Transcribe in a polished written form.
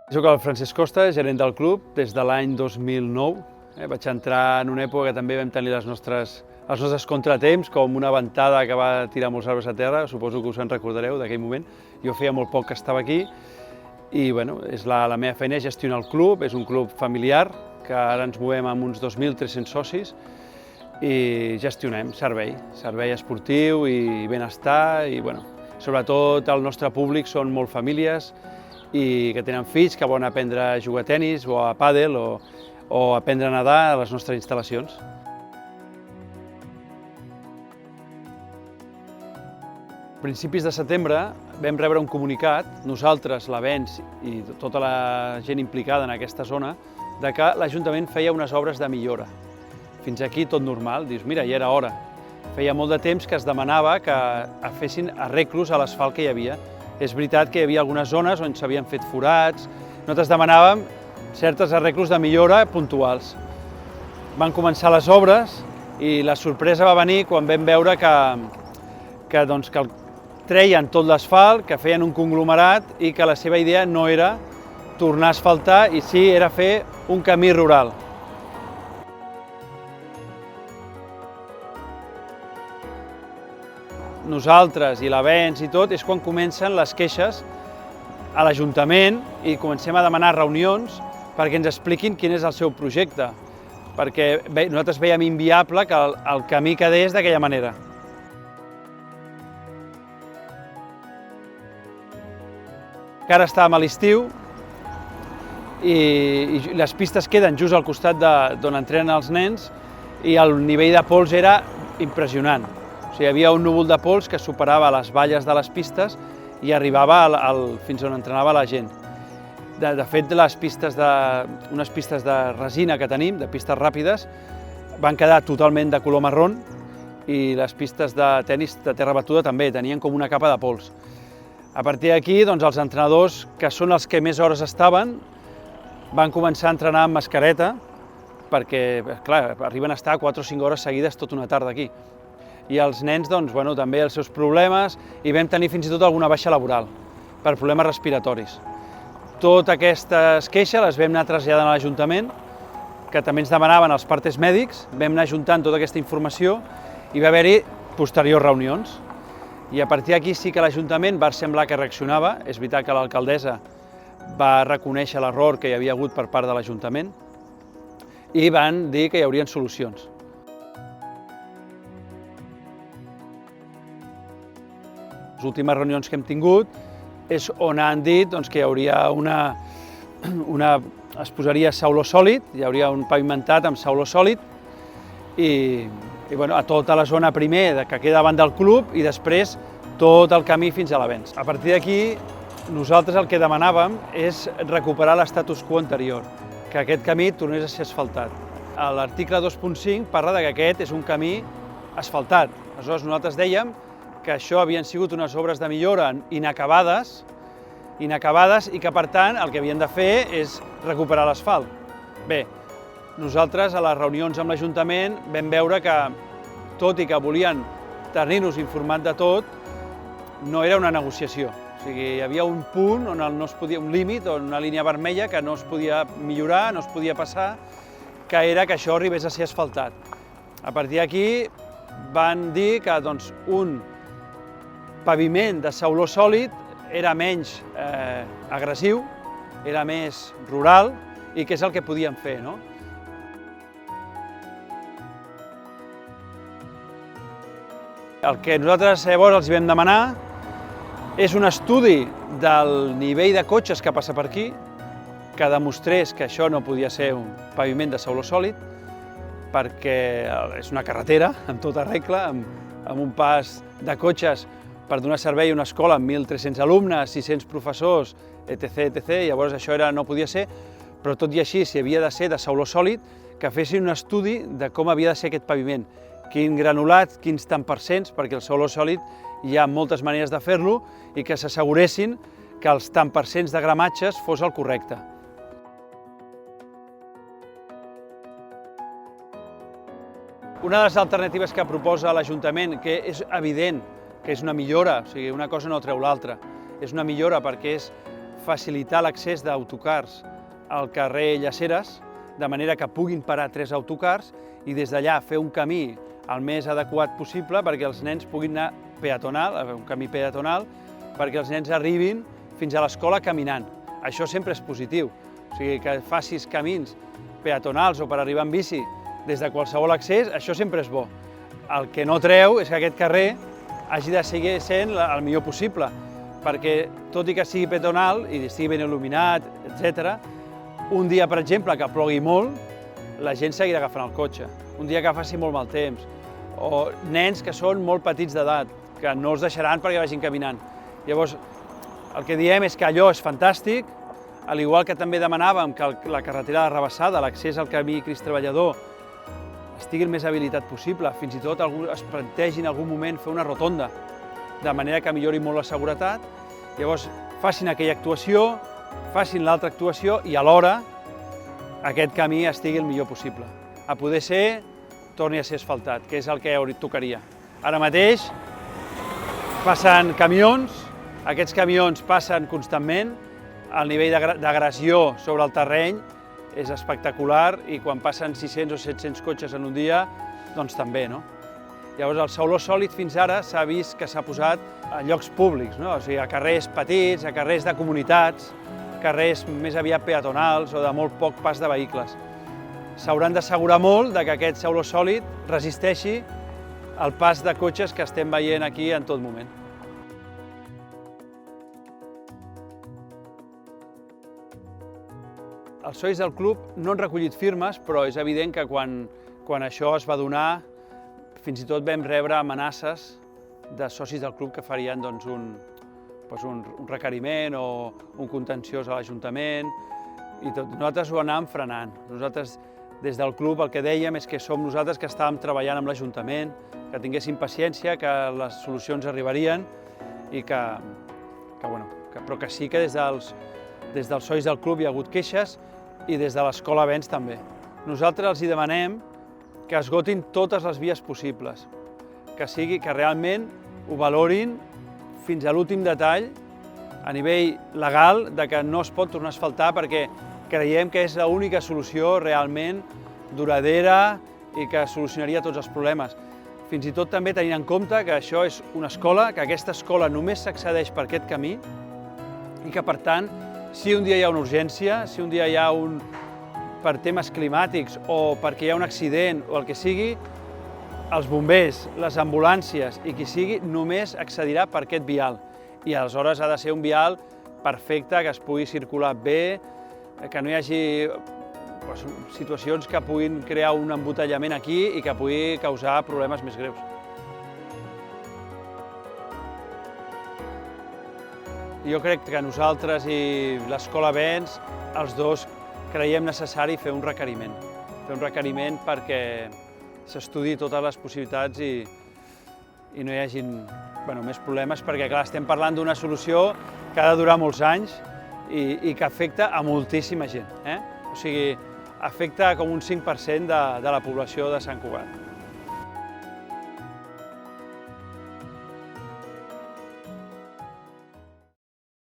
Soc el Francesc Costa, gerent del club, des de l'any 2009. Vaig entrar en una època que també vam tenir els nostres contratemps, com una ventada que va tirar molts arbres a terra, suposo que us en recordareu d'aquell moment. Jo feia molt poc que estava aquí i la meva feina és gestionar el club, és un club familiar, que ara ens movem amb uns 2.300 socis i gestionem servei esportiu i benestar i sobretot el nostre públic són molt famílies i que tenen fills que volen aprendre a jugar a tenis o a pàdel o aprendre a nedar a les nostres instal·lacions. A principis de setembre vam rebre un comunicat, nosaltres, l'Avenç i tota la gent implicada en aquesta zona, de que l'Ajuntament feia unes obres de millora. Fins aquí tot normal, dius, mira, ja era hora. Feia molt de temps que es demanava que fessin arreglos a l'asfalt que hi havia. És veritat que hi havia algunes zones on s'havien fet forats, nosaltres demanàvem certes arreglos de millora puntuals. Van començar les obres i la sorpresa va venir quan vam veure que treien tot l'asfalt, que feien un conglomerat i que la seva idea no era tornar a asfaltar i sí era fer un camí rural. Nosaltres i l'Avenç i tot és quan comencen les queixes a l'Ajuntament i comencem a demanar reunions perquè ens expliquin quin és el seu projecte, perquè nosaltres veiem inviable que el camí quedés d'aquella manera. Ara estàvem a l'estiu i les pistes queden just al costat d'on entrenen els nens i el nivell de pols era impressionant. Hi havia un núvol de pols que superava les valles de les pistes i arribava fins on entrenava la gent. De fet, unes pistes de resina que tenim, de pistes ràpides, van quedar totalment de color marró i les pistes de tenis de terra batuda també tenien com una capa de pols. A partir d'aquí, els entrenadors, que són els que més hores estaven, van començar a entrenar amb mascareta perquè, clar, arriben a estar 4 o 5 hores seguides tota una tarda aquí. I els nens, també els seus problemes i vam tenir fins i tot alguna baixa laboral per problemes respiratoris. Totes aquestes queixes les vam anar traslladant a l'Ajuntament, que també ens demanaven els partes mèdics, vam anar juntant tota aquesta informació i va haver-hi posteriors reunions. I a partir d'aquí sí que l'Ajuntament va semblar que reaccionava, és veritat que l'alcaldessa va reconèixer l'error que hi havia hagut per part de l'Ajuntament i van dir que hi haurien solucions. Les últimes reunions que hem tingut és on han dit que hi hauria es posaria sauló sòlid, hi hauria un pavimentat amb sauló sòlid i a tota la zona primer que queda davant del club i després tot el camí fins a l'Avenç. A partir d'aquí nosaltres el que demanàvem és recuperar l'estatus quo anterior, que aquest camí tornés a ser asfaltat. L'article 2.5 parla que aquest és un camí asfaltat. Aleshores nosaltres dèiem que això havien sigut unes obres de millora inacabades i que, per tant, el que havien de fer és recuperar l'asfalt. Bé, nosaltres a les reunions amb l'Ajuntament vam veure que, tot i que volien tenir-nos informat de tot, no era una negociació. O sigui, hi havia un punt on no es podia, un límit, una línia vermella que no es podia millorar, no es podia passar, que era que això arribés a ser asfaltat. A partir d'aquí van dir que un paviment de sauló sòlid era menys agressiu, era més rural i que és el que podíem fer. El que nosaltres llavors els vam demanar és un estudi del nivell de cotxes que passa per aquí, que demostrés que això no podia ser un paviment de sauló sòlid, perquè és una carretera, amb tota regla, amb un pas de cotxes per donar servei a una escola amb 1.300 alumnes, 600 professors, etc. Llavors això no podia ser, però tot i així, si havia de ser de sauló sòlid, que fessin un estudi de com havia de ser aquest paviment, quin granulat, quins tant percents, perquè el sauló sòlid hi ha moltes maneres de fer-lo i que s'asseguressin que els tant percents de gramatges fos el correcte. Una de les alternatives que proposa l'Ajuntament, que és evident que és una millora, o sigui, una cosa no treu l'altra, és una millora perquè és facilitar l'accés d'autocars al carrer Llaceres, de manera que puguin parar 3 autocars i des d'allà fer un camí el més adequat possible perquè els nens puguin anar peatonal, un camí peatonal, perquè els nens arribin fins a l'escola caminant. Això sempre és positiu, o sigui, que facis camins peatonals o per arribar en bici des de qualsevol accés, això sempre és bo. El que no treu és que aquest carrer hagi de seguir sent el millor possible, perquè tot i que sigui peatonal i estigui ben il·luminat, etc., un dia, per exemple, que plogui molt, la gent seguirà agafant el cotxe. Un dia que faci molt mal temps, o nens que són molt petits d'edat, que no els deixaran perquè vagin caminant. Llavors, el que diem és que allò és fantàstic, al igual que també demanàvem que la carretera de Rabassada, l'accés al camí Crist Treballador, estigui el més habilitat possible, fins i tot es plantegi en algun moment fer una rotonda, de manera que millori molt la seguretat. Llavors, facin aquella actuació, facin l'altra actuació i alhora aquest camí estigui el millor possible. A poder ser, torni a ser asfaltat, que és el que tocaria. Ara mateix passen camions, aquests camions passen constantment, el nivell d'agressió sobre el terreny és espectacular i quan passen 600 o 700 cotxes en un dia, doncs també, no? Llavors, el sauló sòlid fins ara s'ha vist que s'ha posat a llocs públics, no? O sigui, a carrers petits, a carrers de comunitats, carrers més aviat peatonals o de molt poc pas de vehicles. S'hauran d'assegurar molt que aquest sauló sòlid resisteixi el pas de cotxes que estem veient aquí en tot moment. Els socis del club no han recollit firmes, però és evident que quan això es va donar, fins i tot vam rebre amenaces de socis del club que farien un requeriment o un contenciós a l'Ajuntament i tot. Nosaltres ho anàvem frenant. Nosaltres, des del club, el que dèiem és que som nosaltres que estàvem treballant amb l'Ajuntament, que tinguéssim paciència, que les solucions arribarien i però que sí que des dels socis del club hi ha hagut queixes i des de l'Escola Avenç també. Nosaltres els demanem que esgotin totes les vies possibles, que realment ho valorin fins a l'últim detall a nivell legal de que no es pot tornar a asfaltar perquè creiem que és l'única solució realment duradera i que solucionaria tots els problemes. Fins i tot també tenint en compte que això és una escola, que aquesta escola només s'accedeix per aquest camí i que, per tant, si un dia hi ha una urgència, si un dia hi ha per temes climàtics o perquè hi ha un accident o el que sigui, els bombers, les ambulàncies i qui sigui només accedirà per aquest vial. I aleshores ha de ser un vial perfecte, que es pugui circular bé, que no hi hagi situacions que puguin crear un embotellament aquí i que pugui causar problemes més greus. Jo crec que nosaltres i l'Escola Avenç, els dos, creiem necessari fer un requeriment. Fer un requeriment perquè s'estudi totes les possibilitats i no hi hagi més problemes, perquè clar, estem parlant d'una solució que ha de durar molts anys i que afecta a moltíssima gent. O sigui, afecta com un 5% de la població de Sant Cugat.